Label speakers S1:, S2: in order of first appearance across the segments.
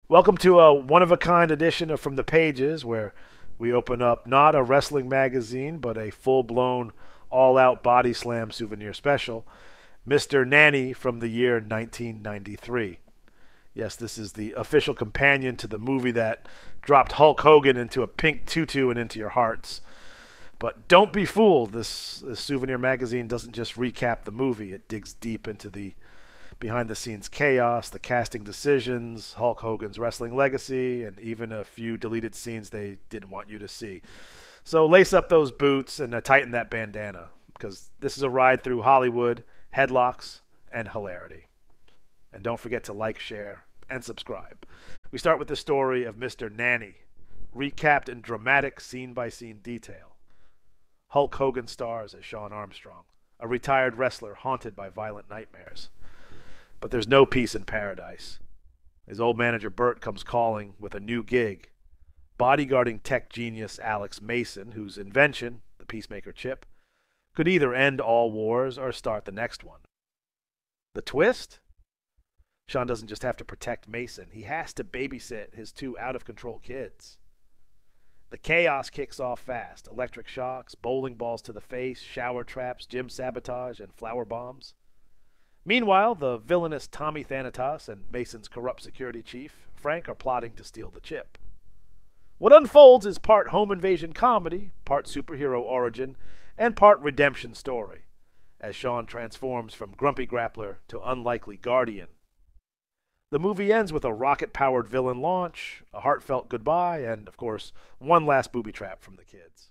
S1: Welcome to a one of a kind edition of From the Pages, where we open up not a wrestling magazine, but a full blown, all out body slam souvenir special, Mr. Nanny from the year 1993. Yes, this is the official companion to the movie that dropped Hulk Hogan into a pink tutu and into your hearts. But don't be fooled, this souvenir magazine doesn't just recap the movie, it digs deep into the behind the scenes chaos, the casting decisions, Hulk Hogan's wrestling legacy, and even a few deleted scenes they didn't want you to see. So lace up those boots and tighten that bandana, because this is a ride through Hollywood, headlocks, and hilarity. And don't forget to like, share, and subscribe. We start with the story of Mr. Nanny, recapped in dramatic scene by scene detail. Hulk Hogan stars as Sean Armstrong, a retired wrestler haunted by violent nightmares. But there's no peace in paradise. His old manager Bert comes calling with a new gig, bodyguarding tech genius Alex Mason, whose invention, the Peacemaker chip, could either end all wars or start the next one. The twist? Sean doesn't just have to protect Mason, he has to babysit his two out of control kids. The chaos kicks off fast: electric shocks, bowling balls to the face, shower traps, gym sabotage, and flower bombs. Meanwhile, the villainous Tommy Thanatos and Mason's corrupt security chief, Frank, are plotting to steal the chip. What unfolds is part home invasion comedy, part superhero origin, and part redemption story, as Sean transforms from grumpy grappler to unlikely guardian. The movie ends with a rocket-powered villain launch, a heartfelt goodbye, and, of course, one last booby trap from the kids.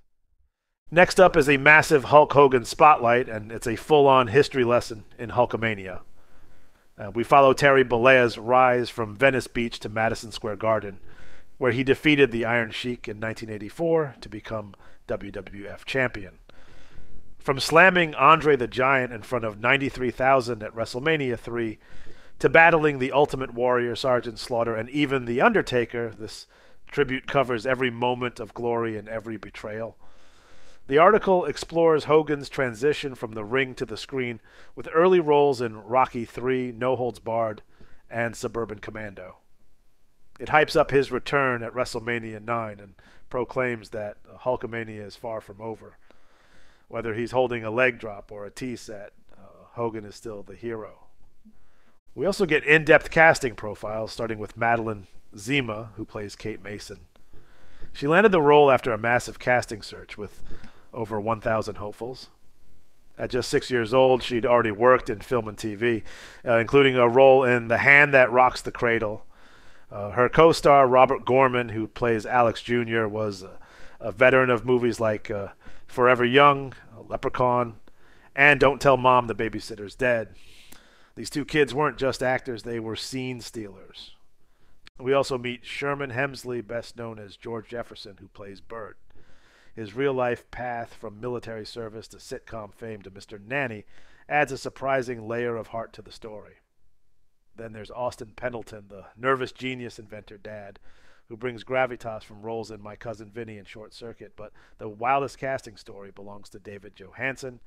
S1: Next up is a massive Hulk Hogan spotlight, and it's a full-on history lesson in Hulkamania. We follow Terry Bollea's rise from Venice Beach to Madison Square Garden, where he defeated the Iron Sheik in 1984 to become WWF champion. From slamming Andre the Giant in front of 93,000 at WrestleMania 3 to battling the Ultimate Warrior, Sergeant Slaughter, and even The Undertaker, this tribute covers every moment of glory and every betrayal. The article explores Hogan's transition from the ring to the screen with early roles in Rocky III, No Holds Barred, and Suburban Commando. It hypes up his return at WrestleMania 9 and proclaims that Hulkamania is far from over. Whether he's holding a leg drop or a tea set, Hogan is still the hero. We also get in-depth casting profiles, starting with Madeline Zima, who plays Kate Mason. She landed the role after a massive casting search with over 1,000 hopefuls. At just 6 years old, she'd already worked in film and TV, including a role in The Hand That Rocks the Cradle. Her co-star, Robert Gorman, who plays Alex Jr., was a veteran of movies like Forever Young, Leprechaun, and Don't Tell Mom the Babysitter's Dead. These two kids weren't just actors, they were scene stealers. We also meet Sherman Hemsley, best known as George Jefferson, who plays Bert. His real-life path from military service to sitcom fame to Mr. Nanny adds a surprising layer of heart to the story. Then there's Austin Pendleton, the nervous genius inventor dad, who brings gravitas from roles in My Cousin Vinny and Short Circuit, but the wildest casting story belongs to David Johansen,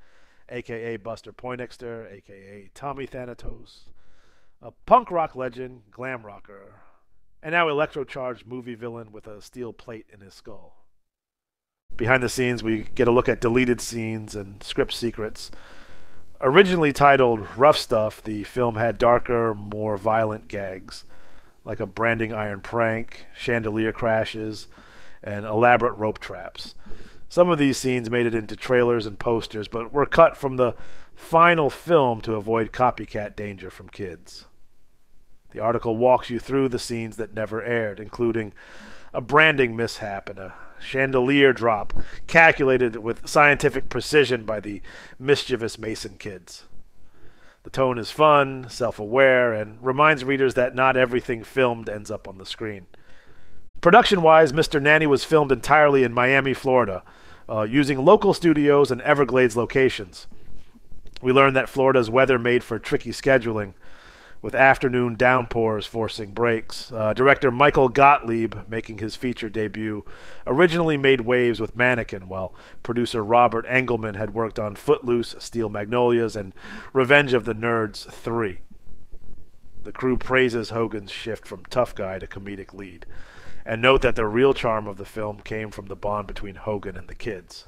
S1: a.k.a. Buster Poindexter, a.k.a. Tommy Thanatos, a punk rock legend, glam rocker, and now electro-charged movie villain with a steel plate in his skull. Behind the scenes, we get a look at deleted scenes and script secrets. Originally titled Rough Stuff, the film had darker, more violent gags, like a branding iron prank, chandelier crashes, and elaborate rope traps. Some of these scenes made it into trailers and posters, but were cut from the final film to avoid copycat danger from kids. The article walks you through the scenes that never aired, including a branding mishap and a chandelier drop calculated with scientific precision by the mischievous Mason kids. The tone is fun, self-aware, and reminds readers that not everything filmed ends up on the screen. Production-wise, Mr. Nanny was filmed entirely in Miami, Florida, using local studios and Everglades locations. We learned that Florida's weather made for tricky scheduling, with afternoon downpours forcing breaks. Director Michael Gottlieb, making his feature debut, originally made waves with Mannequin, while producer Robert Engelman had worked on Footloose, Steel Magnolias, and Revenge of the Nerds 3. The crew praises Hogan's shift from tough guy to comedic lead, and note that the real charm of the film came from the bond between Hogan and the kids.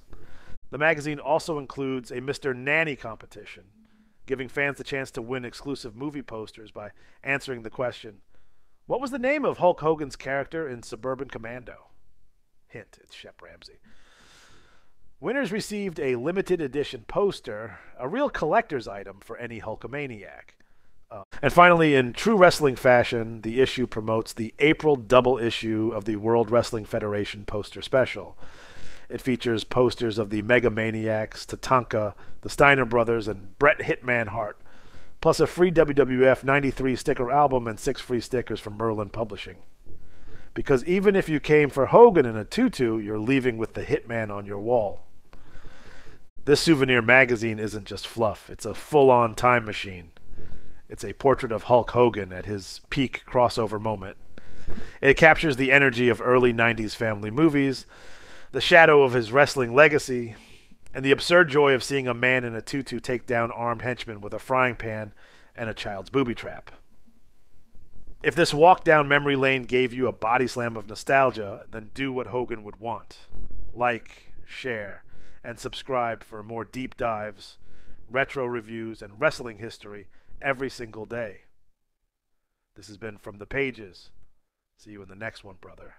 S1: The magazine also includes a Mr. Nanny competition, giving fans the chance to win exclusive movie posters by answering the question, what was the name of Hulk Hogan's character in Suburban Commando? Hint, it's Shep Ramsey. Winners received a limited edition poster, a real collector's item for any Hulkamaniac. And finally, in true wrestling fashion, the issue promotes the April double issue of the World Wrestling Federation poster special. It features posters of the Mega Maniacs, Tatanka, the Steiner Brothers, and Bret Hitman Hart, plus a free WWF 93 sticker album and 6 free stickers from Merlin Publishing. Because even if you came for Hogan in a tutu, you're leaving with the Hitman on your wall. This souvenir magazine isn't just fluff, it's a full-on time machine. It's a portrait of Hulk Hogan at his peak crossover moment. It captures the energy of early 90s family movies, the shadow of his wrestling legacy, and the absurd joy of seeing a man in a tutu take down armed henchmen with a frying pan and a child's booby trap. If this walk down memory lane gave you a body slam of nostalgia, then do what Hogan would want. Like, share, and subscribe for more deep dives, retro reviews, and wrestling history every single day. This has been From the Pages. See you in the next one, brother.